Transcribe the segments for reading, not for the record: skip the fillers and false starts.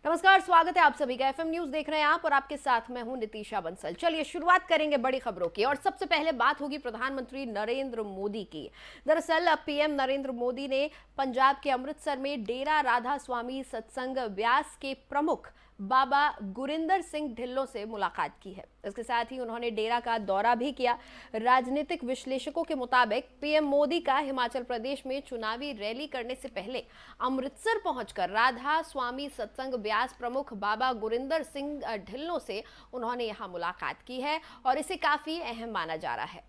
नमस्कार, स्वागत है आप सभी का। एफएम न्यूज देख रहे हैं आप और आपके साथ मैं हूं नितीशा बंसल। चलिए शुरुआत करेंगे बड़ी खबरों की और सबसे पहले बात होगी प्रधानमंत्री नरेंद्र मोदी की। दरअसल पीएम नरेंद्र मोदी ने पंजाब के अमृतसर में डेरा राधा स्वामी सत्संग ब्यास के प्रमुख बाबा गुरिंदर सिंह ढिल्लों से मुलाकात की है। इसके साथ ही उन्होंने डेरा का दौरा भी किया। राजनीतिक विश्लेषकों के मुताबिक पीएम मोदी का हिमाचल प्रदेश में चुनावी रैली करने से पहले अमृतसर पहुंचकर राधा स्वामी सत्संग ब्यास प्रमुख बाबा गुरिंदर सिंह ढिल्लों से उन्होंने यहां मुलाकात की है और इसे काफी अहम माना जा रहा है।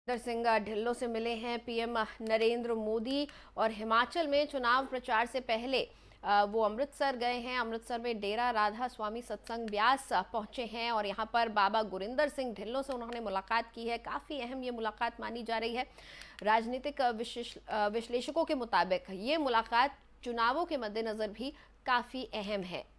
सिंह ढिल्लों से मिले हैं पीएम नरेंद्र मोदी और हिमाचल में चुनाव प्रचार से पहले वो अमृतसर गए हैं। अमृतसर में डेरा राधा स्वामी सत्संग ब्यास पहुंचे हैं और यहां पर बाबा गुरिंदर सिंह ढिल्लों से उन्होंने मुलाकात की है। काफ़ी अहम ये मुलाकात मानी जा रही है। राजनीतिक विश्लेषकों के मुताबिक ये मुलाकात चुनावों के मद्देनजर भी काफ़ी अहम है।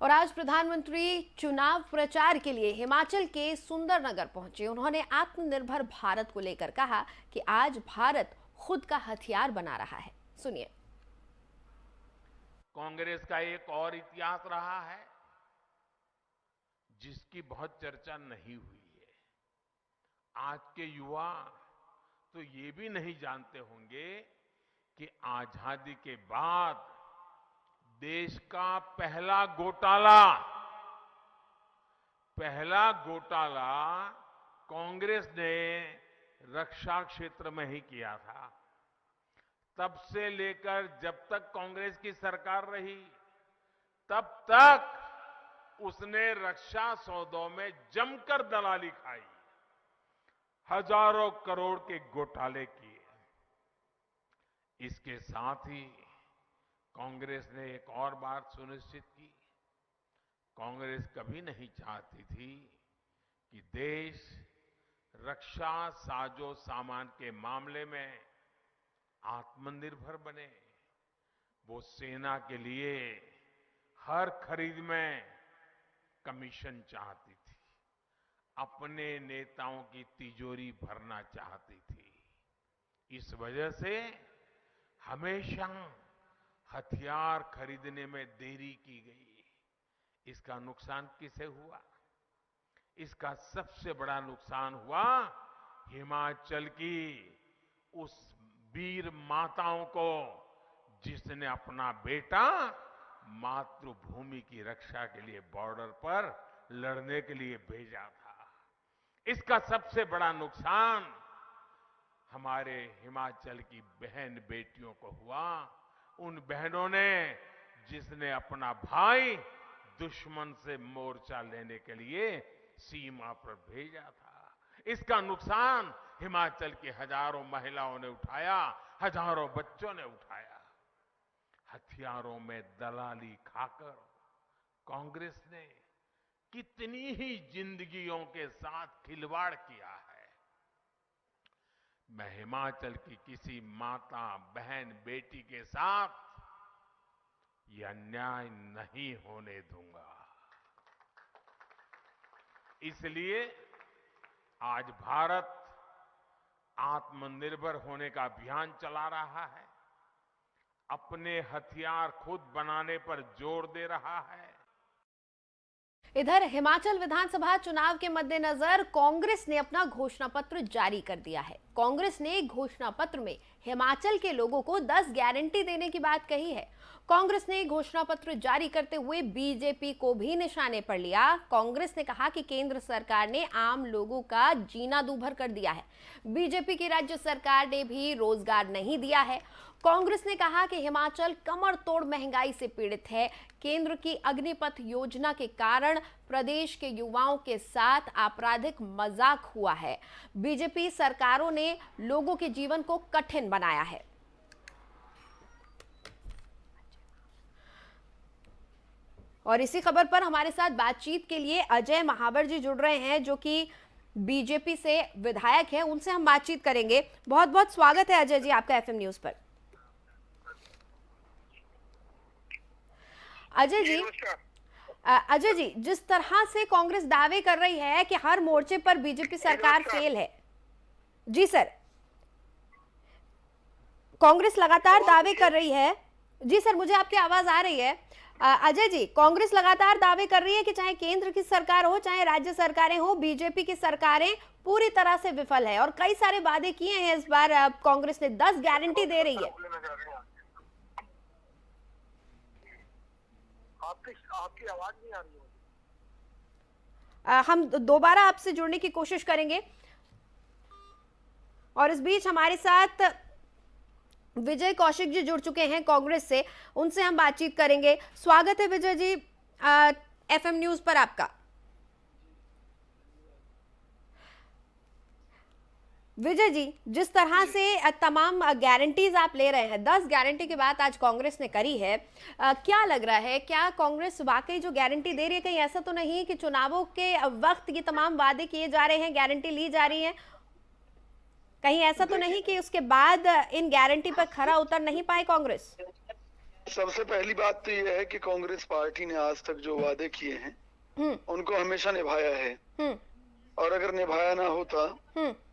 और आज प्रधानमंत्री चुनाव प्रचार के लिए हिमाचल के सुंदरनगर पहुंचे। उन्होंने आत्मनिर्भर भारत को लेकर कहा कि आज भारत खुद का हथियार बना रहा है। सुनिए। कांग्रेस का एक और इतिहास रहा है जिसकी बहुत चर्चा नहीं हुई है। आज के युवा तो ये भी नहीं जानते होंगे कि आजादी के बाद देश का पहला घोटाला कांग्रेस ने रक्षा क्षेत्र में ही किया था। तब से लेकर जब तक कांग्रेस की सरकार रही तब तक उसने रक्षा सौदों में जमकर दलाली खाई, हजारों करोड़ के घोटाले किए। इसके साथ ही कांग्रेस ने एक और बात सुनिश्चित की। कांग्रेस कभी नहीं चाहती थी कि देश रक्षा साजो सामान के मामले में आत्मनिर्भर बने। वो सेना के लिए हर खरीद में कमीशन चाहती थी, अपने नेताओं की तिजोरी भरना चाहती थी। इस वजह से हमेशा हथियार खरीदने में देरी की गई। इसका नुकसान किसे हुआ? इसका सबसे बड़ा नुकसान हुआ हिमाचल की उस वीर माताओं को जिसने अपना बेटा मातृभूमि की रक्षा के लिए बॉर्डर पर लड़ने के लिए भेजा था। इसका सबसे बड़ा नुकसान हमारे हिमाचल की बहन बेटियों को हुआ। उन बहनों ने जिसने अपना भाई दुश्मन से मोर्चा लेने के लिए सीमा पर भेजा था। इसका नुकसान हिमाचल की हजारों महिलाओं ने उठाया, हजारों बच्चों ने उठाया। हथियारों में दलाली खाकर कांग्रेस ने कितनी ही जिंदगियों के साथ खिलवाड़ किया है। मैं हिमाचल की किसी माता, बहन, बेटी के साथ यह अन्याय नहीं होने दूंगा। इसलिए आज भारत आत्मनिर्भर होने का अभियान चला रहा है, अपने हथियार खुद बनाने पर जोर दे रहा है। इधर हिमाचल विधानसभा चुनाव के मद्देनजर कांग्रेस ने अपना घोषणा पत्र जारी कर दिया है। कांग्रेस ने घोषणा पत्र में हिमाचल के लोगों को 10 गारंटी देने की बात कही है। कांग्रेस ने घोषणा पत्र जारी करते हुए बीजेपी को भी निशाने पर लिया। कांग्रेस ने कहा कि केंद्र सरकार ने आम लोगों का जीना दूभर कर दिया है। बीजेपी की राज्य सरकार ने भी रोजगार नहीं दिया है। कांग्रेस ने कहा कि हिमाचल कमर तोड़ महंगाई से पीड़ित है। केंद्र की अग्निपथ योजना के कारण प्रदेश के युवाओं के साथ आपराधिक मजाक हुआ है। बीजेपी सरकारों ने लोगों के जीवन को कठिन बनाया है। और इसी खबर पर हमारे साथ बातचीत के लिए अजय महावर जी जुड़ रहे हैं, जो कि बीजेपी से विधायक हैं। उनसे हम बातचीत करेंगे। बहुत बहुत स्वागत है अजय जी आपका एफएम न्यूज पर। अजय जी, जिस तरह से कांग्रेस दावे कर रही है कि हर मोर्चे पर बीजेपी सरकार फेल है। जी सर, कांग्रेस लगातार दावे कर रही है। जी सर, मुझे आपकी आवाज आ रही है। अजय जी, कांग्रेस लगातार दावे कर रही है कि चाहे केंद्र की सरकार हो चाहे राज्य सरकारें हो, बीजेपी की सरकारें पूरी तरह से विफल है और कई सारे वादे किए हैं। इस बार कांग्रेस ने 10 गारंटी दे रही है। आपकी आवाज नहीं आ रही है। हम दोबारा आपसे जुड़ने की कोशिश करेंगे। और इस बीच हमारे साथ विजय कौशिक जी जुड़ चुके हैं कांग्रेस से, उनसे हम बातचीत करेंगे। स्वागत है विजय जी एफएम न्यूज पर आपका। विजय जी, जिस तरह से तमाम गारंटीज आप ले रहे हैं, 10 गारंटी की बात आज कांग्रेस ने करी है, क्या लग रहा है, क्या कांग्रेस वाकई जो गारंटी दे रही है, कहीं ऐसा तो नहीं कि चुनावों के वक्त ये तमाम वादे किए जा रहे हैं, गारंटी ली जा रही है, कहीं ऐसा तो नहीं कि उसके बाद इन गारंटी पर खरा उतर नहीं पाए कांग्रेस? सबसे पहली बात तो यह है कि कांग्रेस पार्टी ने आज तक जो वादे किए हैं उनको हमेशा निभाया है, और अगर निभाया ना होता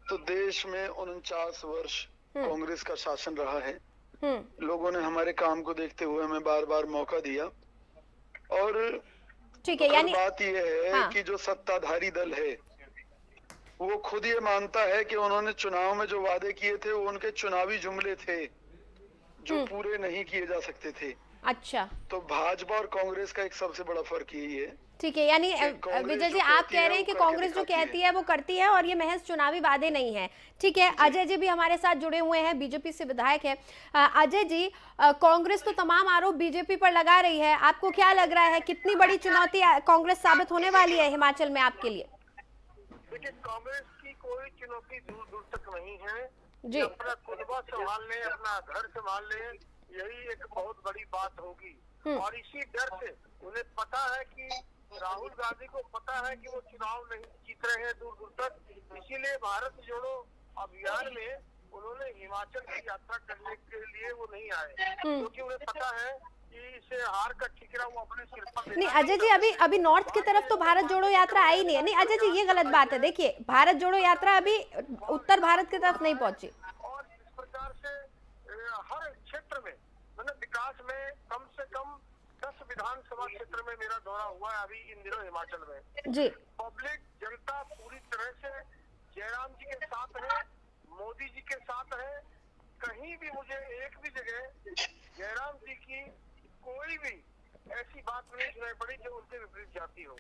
तो देश में 49 वर्ष कांग्रेस का शासन रहा है। लोगों ने हमारे काम को देखते हुए हमें बार बार मौका दिया। और ठीक है, यानी बात यह है कि जो सत्ताधारी दल है वो खुद ये मानता है कि उन्होंने चुनाव में जो वादे किए थे वो उनके चुनावी जुमले थे जो पूरे नहीं किए जा सकते थे। अच्छा, तो भाजपा और कांग्रेस का एक सबसे बड़ा फर्क यही है। ठीक है, यानी विजय जी आप कह रहे हैं कि कांग्रेस जो कहती है वो करती है और ये महज चुनावी वादे नहीं है। ठीक है, अजय जी भी हमारे साथ जुड़े हुए हैं, बीजेपी से विधायक है। अजय जी, कांग्रेस तो तमाम आरोप बीजेपी पर लगा रही है, आपको क्या लग रहा है कितनी बड़ी चुनौती कांग्रेस साबित होने वाली है हिमाचल में आपके लिए? देखिए, कांग्रेस की कोई चुनौती दूर दूर तक नहीं है जी। अपना कुनबा संभाल ले, अपना घर संभाल ले, यही एक बहुत बड़ी बात होगी। और इसी डर से उन्हें पता है कि राहुल गांधी को पता है कि वो चुनाव नहीं जीत रहे हैं दूर दूर तक, इसीलिए भारत जोड़ो अभियान में उन्होंने हिमाचल की यात्रा करने के लिए वो नहीं आए, क्योंकि उन्हें पता है कि इसे हार का ठिकरा वो अपने सिर पर। नहीं अजय जी, अभी नॉर्थ की तरफ तो भारत जोड़ो यात्रा आई नहीं है। नहीं अजय जी, ये गलत बात है। देखिए, भारत जोड़ो यात्रा अभी उत्तर भारत की तरफ नहीं पहुंची। और इस प्रकार से हर क्षेत्र में मतलब विकास में कम से कम 10 विधानसभा क्षेत्र में मेरा दौरा हुआ है अभी इन दिनों हिमाचल में जी। पब्लिक जनता पूरी तरह से जयराम जी के साथ है, मोदी जी के साथ है। कहीं भी मुझे एक भी जगह जयराम जी की कोई भी ऐसी बात नहीं सुनाई पड़ी जो उनके विपरीत जाती हो।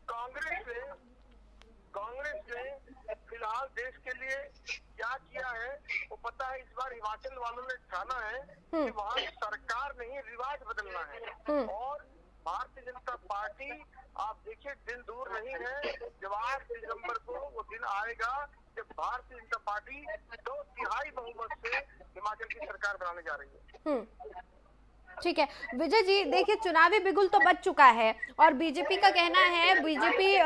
कांग्रेस ने फिलहाल देश के लिए क्या किया है वो पता है। इस बार हिमाचल वालों ने ठाना है कि वहाँ सरकार नहीं रिवाज बदलना है। और भारतीय जनता पार्टी, आप देखिए, दिन दूर नहीं है जब 8 दिसंबर को वो दिन आएगा जब भारतीय जनता पार्टी 2/3 बहुमत से हिमाचल की सरकार बनाने जा रही है। ठीक है विजय जी, देखिए चुनावी बिगुल तो बच चुका है और बीजेपी का कहना है, बीजेपी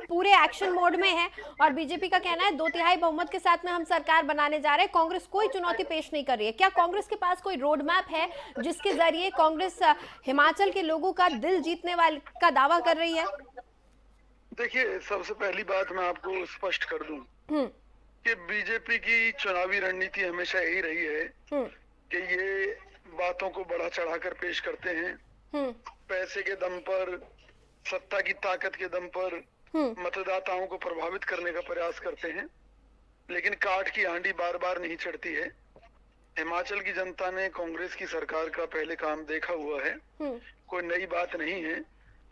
पूरे एक्शन मोड में है और बीजेपी का कहना है 2/3 बहुमत के साथ में हम सरकार बनाने जा रहे हैं। कांग्रेस कोई चुनौती पेश नहीं कर रही है। क्या कांग्रेस के पास कोई रोड मैप है जिसके जरिए कांग्रेस हिमाचल के लोगों का दिल जीतने वाले का दावा कर रही है? देखिए, सबसे पहली बात मैं आपको स्पष्ट कर दूं कि बीजेपी की चुनावी रणनीति हमेशा यही रही है कि ये बातों को बढ़ा चढ़ाकर पेश करते हैं। पैसे के दम पर, सत्ता की ताकत के दम पर मतदाताओं को प्रभावित करने का प्रयास करते हैं, लेकिन काठ की हांडी बार बार नहीं चढ़ती है। हिमाचल की जनता ने कांग्रेस की सरकार का पहले काम देखा हुआ है, कोई नई बात नहीं है।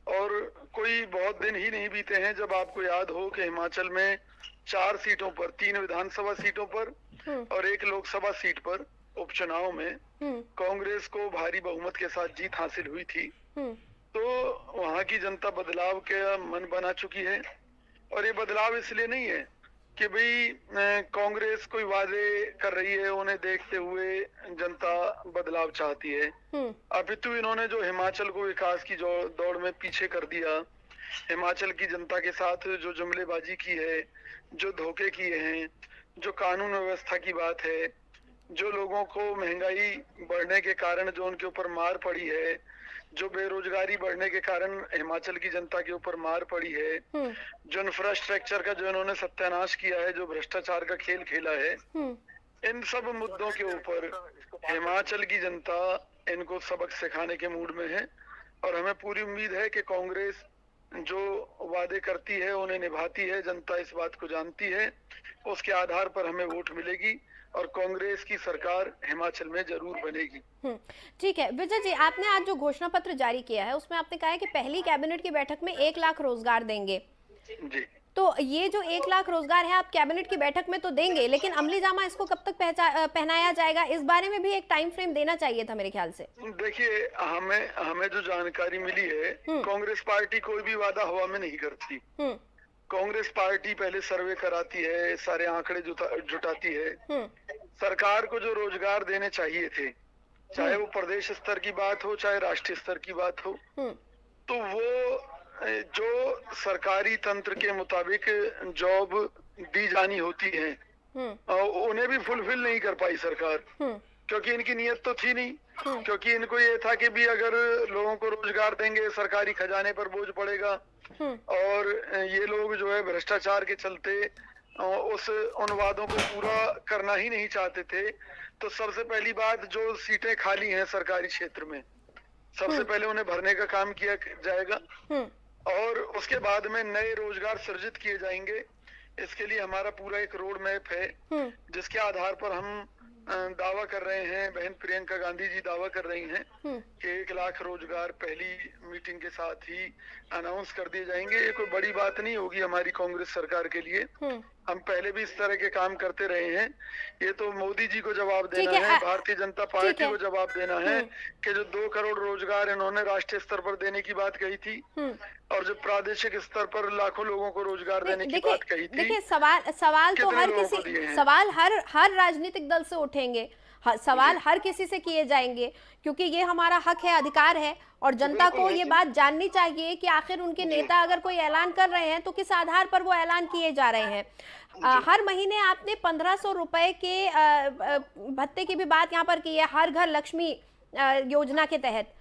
और कोई बहुत दिन ही नहीं बीते हैं जब आपको याद हो कि हिमाचल में 4 सीटों पर, 3 विधानसभा सीटों पर और 1 लोकसभा सीट पर उपचुनाव में कांग्रेस को भारी बहुमत के साथ जीत हासिल हुई थी। तो वहां की जनता बदलाव के मन बना चुकी है। और ये बदलाव इसलिए नहीं है कि भाई कांग्रेस कोई वादे कर रही है, उन्हें देखते हुए जनता बदलाव चाहती है। अपितु इन्होंने जो हिमाचल को विकास की दौड़ में पीछे कर दिया, हिमाचल की जनता के साथ जो जुमलेबाजी की है, जो धोखे किए हैं, जो कानून व्यवस्था की बात है, जो लोगों को महंगाई बढ़ने के कारण जो उनके ऊपर मार पड़ी है, जो बेरोजगारी बढ़ने के कारण हिमाचल की जनता के ऊपर मार पड़ी है, जो इंफ्रास्ट्रक्चर का जो इन्होंने सत्यानाश किया है, जो भ्रष्टाचार का खेल खेला है, इन सब मुद्दों के ऊपर हिमाचल की जनता इनको सबक सिखाने के मूड में है। और हमें पूरी उम्मीद है कि कांग्रेस जो वादे करती है उन्हें निभाती है, जनता इस बात को जानती है, उसके आधार पर हमें वोट मिलेगी और कांग्रेस की सरकार हिमाचल में जरूर बनेगी। ठीक है विजय जी, आपने आज जो घोषणा पत्र जारी किया है उसमें आपने कहा है कि पहली कैबिनेट की बैठक में 1 लाख रोजगार देंगे। जी, तो ये जो 1 लाख रोजगार है आप कैबिनेट की बैठक में तो देंगे, लेकिन अमली जामा इसको कब तक पहनाया जाएगा, इस बारे में भी एक टाइम फ्रेम देना चाहिए था मेरे ख्याल से। देखिए, हमें जो जानकारी मिली है, कांग्रेस पार्टी कोई भी वादा हवा में नहीं करती। कांग्रेस पार्टी पहले सर्वे कराती है, सारे आंकड़े जुटाती है। सरकार को जो रोजगार देने चाहिए थे, चाहे वो प्रदेश स्तर की बात हो चाहे राष्ट्रीय स्तर की बात हो, तो वो जो सरकारी तंत्र के मुताबिक जॉब दी जानी होती है उन्हें भी फुलफिल नहीं कर पाई सरकार, क्योंकि इनकी नीयत तो थी नहीं। क्योंकि इनको ये था कि भी अगर लोगों को रोजगार देंगे सरकारी खजाने पर बोझ पड़ेगा, और ये लोग जो है भ्रष्टाचार के चलते उन वादों को पूरा करना ही नहीं चाहते थे। तो सबसे पहली बात, जो सीटें खाली हैं सरकारी क्षेत्र में, सबसे पहले उन्हें भरने का काम किया जाएगा और उसके बाद में नए रोजगार सृजित किए जाएंगे। इसके लिए हमारा पूरा एक रोड मैप है, जिसके आधार पर हम दावा कर रहे हैं, बहन प्रियंका गांधी जी दावा कर रही हैं कि 1 लाख रोजगार पहली मीटिंग के साथ ही अनाउंस कर दिए जाएंगे। ये कोई बड़ी बात नहीं होगी हमारी कांग्रेस सरकार के लिए, हम पहले भी इस तरह के काम करते रहे हैं। ये तो मोदी जी को जवाब देना है, भारतीय जनता पार्टी को जवाब देना है कि जो 2 करोड़ रोजगार इन्होंने राष्ट्रीय स्तर पर देने की बात कही थी और जो प्रादेशिक स्तर पर लाखों लोगों को रोजगार देने की बात कही थी। देखिए, सवाल तो हर किसी, सवाल हर राजनीतिक दल से उठेंगे, सवाल हर किसी से किए जाएंगे, क्योंकि ये हमारा हक है, अधिकार है, और जनता को ये बात जाननी चाहिए कि आखिर उनके नेता अगर कोई ऐलान कर रहे हैं तो किस आधार पर वो ऐलान किए जा रहे हैं। हर महीने आपने 1500 रुपए के भत्ते की भी बात यहाँ पर की है, हर घर लक्ष्मी योजना के तहत।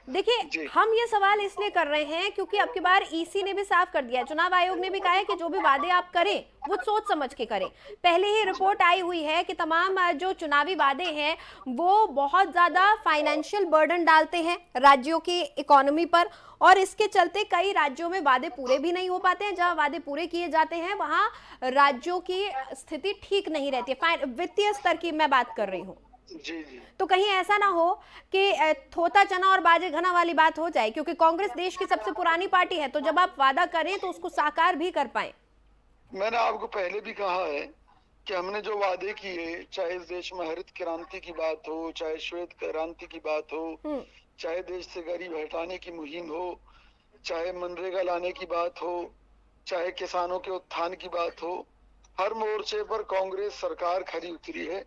देखिए, हम ये सवाल इसलिए कर रहे हैं क्योंकि अब की बार ईसी ने भी साफ कर दिया है, चुनाव आयोग ने भी कहा है कि जो भी वादे आप करें वो सोच समझ के करें। पहले ही रिपोर्ट आई हुई है कि तमाम जो चुनावी वादे हैं वो बहुत ज्यादा फाइनेंशियल बर्डन डालते हैं राज्यों की इकोनॉमी पर, और इसके चलते कई राज्यों में वादे पूरे भी नहीं हो पाते हैं। जहां वादे पूरे किए जाते हैं वहां राज्यों की स्थिति ठीक नहीं रहती है, वित्तीय स्तर की मैं बात कर रही हूँ। जी। तो कहीं ऐसा ना हो कि थोता चना और बाजे घना वाली बात हो जाए, क्योंकि कांग्रेस देश की सबसे पुरानी पार्टी है, तो जब आप वादा करें तो उसको साकार भी कर पाए। मैंने आपको पहले भी कहा है कि हमने जो वादे किए, चाहे इस देश में हरित क्रांति की बात हो, चाहे श्वेत क्रांति की बात हो, चाहे देश से गरीब हटाने की मुहिम हो, चाहे मनरेगा लाने की बात हो, चाहे किसानों के उत्थान की बात हो, हर मोर्चे पर कांग्रेस सरकार खरी उतरी है।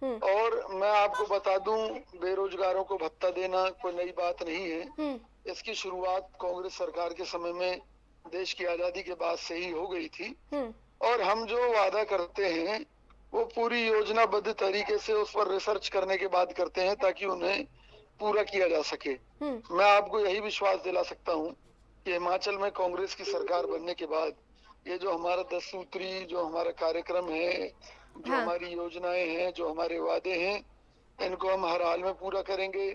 और मैं आपको बता दूं, बेरोजगारों को भत्ता देना कोई नई बात नहीं है। इसकी शुरुआत कांग्रेस सरकार के समय में देश की आजादी के बाद से ही हो गई थी। और हम जो वादा करते हैं वो पूरी योजनाबद्ध तरीके से उस पर रिसर्च करने के बाद करते हैं, ताकि उन्हें पूरा किया जा सके। मैं आपको यही विश्वास दिला सकता हूँ कि हिमाचल में कांग्रेस की सरकार बनने के बाद ये जो हमारा 10 सूत्री, जो हमारा कार्यक्रम है, जो हमारी योजनाएं हैं, जो हमारे वादे हैं, इनको हम हर हाल में पूरा करेंगे।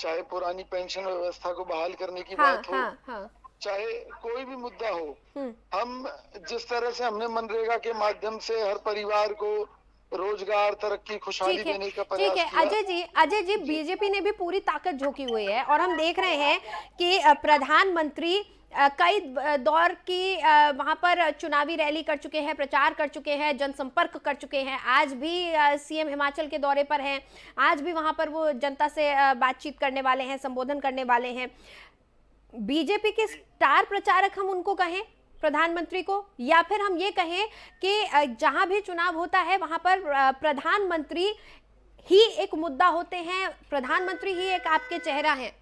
चाहे पुरानी पेंशन व्यवस्था को बहाल करने की बात हो, चाहे कोई भी मुद्दा हो, हम जिस तरह से हमने मनरेगा के माध्यम से हर परिवार को रोजगार, तरक्की, खुशहाली देने का प्रयास किया। अजय जी, बीजेपी ने भी पूरी ताकत झोंकी हुई है और हम देख रहे हैं कि प्रधानमंत्री कई दौर की वहां पर चुनावी रैली कर चुके हैं, प्रचार कर चुके हैं, जनसंपर्क कर चुके हैं। आज भी सीएम हिमाचल के दौरे पर हैं, आज भी वहां पर वो जनता से बातचीत करने वाले हैं, संबोधन करने वाले हैं। बीजेपी के स्टार प्रचारक हम उनको कहें, प्रधानमंत्री को, या फिर हम ये कहें कि जहां भी चुनाव होता है वहां पर प्रधानमंत्री ही एक मुद्दा होते हैं, प्रधानमंत्री ही एक आपके चेहरा हैं?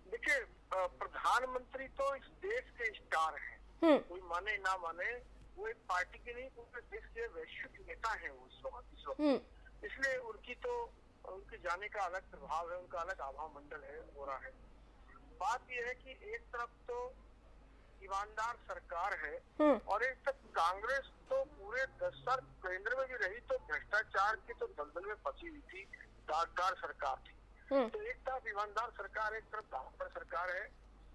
देखिए, प्रधानमंत्री तो इस देश के स्टार हैं, कोई माने ना माने, वो एक पार्टी के नहीं पूरे देश के वैश्विक नेता हैं वो इस वक्त। इसलिए उनके जाने का अलग प्रभाव है, उनका अलग आभा मंडल है, हो रहा है। बात यह है कि एक तरफ तो ईमानदार सरकार है और एक तरफ कांग्रेस तो पूरे 10 साल केंद्र में भी रही तो भ्रष्टाचार की तो दलदल में फंसी हुई थी, दागदार सरकार थी। तो एक तरफ ईमानदार सरकार, एक तरफ दागदार सरकार है,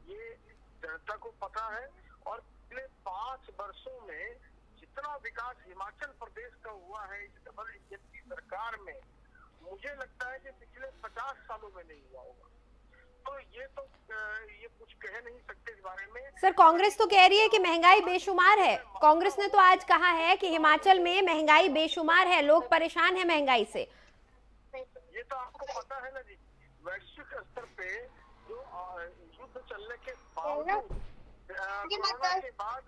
ये जनता को पता है। और पिछले 5 वर्षों में जितना विकास हिमाचल प्रदेश का हुआ है इस डबल इंजन की सरकार में, मुझे लगता है कि पिछले 50 सालों में नहीं हुआ होगा। तो ये कुछ कह नहीं सकते इस बारे में। सर, कांग्रेस तो कह रही है कि महंगाई बेशुमार है। कांग्रेस ने तो आज कहा है कि हिमाचल में महंगाई बेशुमार है, लोग परेशान हैं महंगाई से। ये तो आपको पता है ना जी, वैश्विक स्तर पे जो युद्ध चलने के बावजूद, कोरोना के बाद,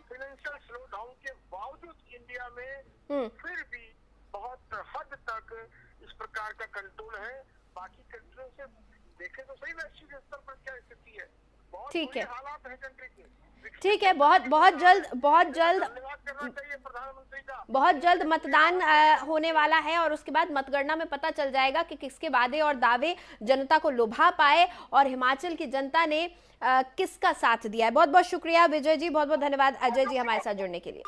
फाइनेंशियल स्लो डाउन के बावजूद इंडिया में फिर भी बहुत हद तक इस प्रकार का कंट्रोल है। बाकी कंट्रियों से देखें तो सही वैश्विक स्तर पर क्या स्थिति है, बहुत बुरे हालात है कंट्री के। ठीक है, बहुत जल्द धन्यवाद करना चाहिए प्रधानमंत्री का। बहुत जल्द मतदान होने वाला है और उसके बाद मतगणना में पता चल जाएगा कि किसके वादे और दावे जनता को लुभा पाए और हिमाचल की जनता ने किसका साथ दिया है। बहुत बहुत शुक्रिया विजय जी, बहुत बहुत धन्यवाद अजय जी हमारे साथ जुड़ने के लिए।